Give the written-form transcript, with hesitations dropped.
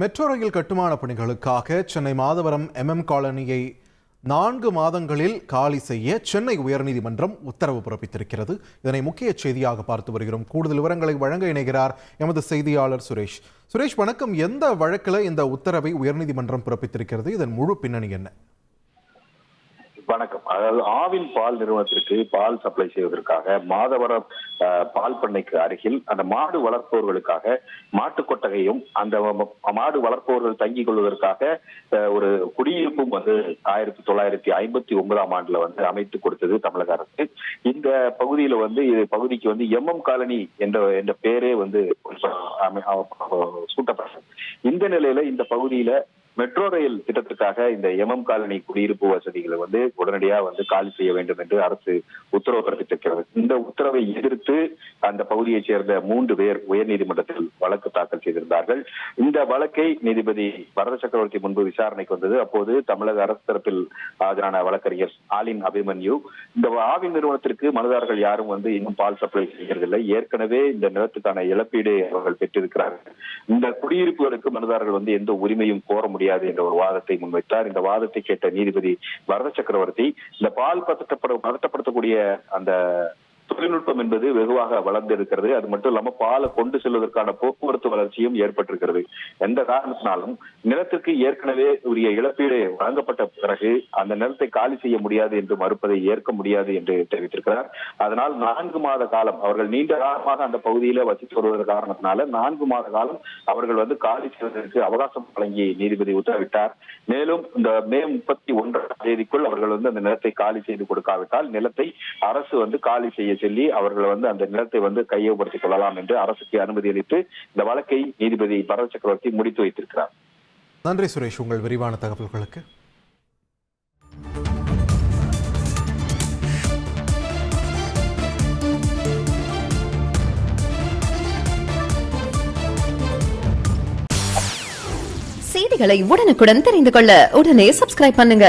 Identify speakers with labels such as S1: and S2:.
S1: Metro rail கட்டுமான பணிகளுக்காக சென்னை மாதவரம் காலனியை 4 மாதங்களில் காலி செய்ய சென்னை உயர்நீதிமன்றம் உத்தரவு பிறப்பித்திருக்கிறது. இதனை முக்கிய செய்தியாக பார்த்து வருகிறோம். கூடுதல் விவரங்களை வழங்க இணைகிறார் எமது செய்தியாளர் சுரேஷ். வணக்கம். எந்த வழக்கில் இந்த உத்தரவை உயர்நீதிமன்றம் பிறப்பித்திருக்கிறது? இதன் முழு பின்னணி என்ன?
S2: வணக்கம். அதாவது ஆவின் பால் நிறுவனத்திற்கு பால் சப்ளை செய்வதற்காக மாதவரம் பால் பண்ணைக்கு அருகில் அந்த மாடு வளர்ப்பவர்களுக்காக மாட்டு கொட்டகையும் அந்த மாடு வளர்ப்பவர்கள் தங்கிக் கொள்வதற்காக ஒரு குடியிருப்பும் 1959ஆம் ஆண்டுல அமைத்து கொடுத்தது தமிழக அரசு. இந்த பகுதியில பகுதிக்கு காலனி என்ற பேரே சூட்டப்பட்டது. இந்த நிலையில இந்த பகுதியில மெட்ரோ ரயில் திட்டத்துக்காக இந்த காலனி குடியிருப்பு வசதிகளை உடனடியாக காலி செய்ய வேண்டும் என்று அரசு உத்தரவு பிறப்பித்திருக்கிறது. இந்த உத்தரவை எதிர்த்து அந்த பகுதியைச் சேர்ந்த 3 பேர் உயர்நீதிமன்றத்தில் வழக்கு தாக்கல் செய்திருந்தார்கள். இந்த வழக்கை நீதிபதி பரத சக்கரவர்த்தி முன்பு விசாரணைக்கு வந்தது. அப்போது தமிழக அரசு தரப்பில் ஆஜரான வழக்கறிஞர் ஆலின் அபிமன்யு, இந்த ஆவின் நிறுவனத்திற்கு மனுதாரர்கள் யாரும் இன்னும் பால் சப்ளை செய்யறதில்லை, ஏற்கனவே இந்த நிலத்துக்கான இழப்பீடு அவர்கள் பெற்றிருக்கிறார்கள், இந்த குடியிருப்புகளுக்கு மனுதாரர்கள் எந்த உரிமையும் கோர முடியாது என்ற ஒரு வாதத்தை முன்வைத்தார். இந்த வாதத்தை கேட்ட நீதிபதி பரத சக்கரவர்த்தி, இந்த பால் பதட்டப்படுத்தக்கூடிய அந்த தொழில்நுட்பம் என்பது வெகுவாக வளர்ந்து இருக்கிறது. அது மட்டும் இல்லாம பாலை கொண்டு செல்வதற்கான போக்குவரத்து வளர்ச்சியும் ஏற்பட்டிருக்கிறது. எந்த காரணத்தினாலும் நிலத்திற்கு ஏற்கனவே உரிய இழப்பீடு வழங்கப்பட்ட பிறகு அந்த நிலத்தை காலி செய்ய முடியாது என்று மறுப்பதை ஏற்க முடியாது என்று தெரிவித்திருக்கிறார். அதனால் 4 மாத காலம் அவர்கள் நீண்ட காலமாக அந்த பகுதியில வசித்து வருவதன் காரணத்தினால 4 மாத காலம் அவர்கள் காலி செய்வதற்கு அவகாசம் வழங்கி நீதிபதி உத்தரவிட்டார். மேலும் இந்த மே 31ஆம் தேதிக்குள் அவர்கள் அந்த நிலத்தை காலி செய்து கொடுக்காவிட்டால் நிலத்தை அரசு காலி செய்ய சொல்லி அவர்கள் அந்த நிலத்தை கையகப்படுத்திக் கொள்ளலாம் என்று அரசுக்கு அனுமதி அளித்து இந்த வழக்கை நீதிபதி பரத சக்கரவர்த்தி முடித்து வைத்திருக்கிறார்.
S1: நன்றி சுரேஷ், உங்கள் விரிவான தகவல்களுக்கு.
S3: செய்திகளை உடனுக்குடன் தெரிந்து கொள்ள உடனே சப்ஸ்கிரைப் பண்ணுங்க.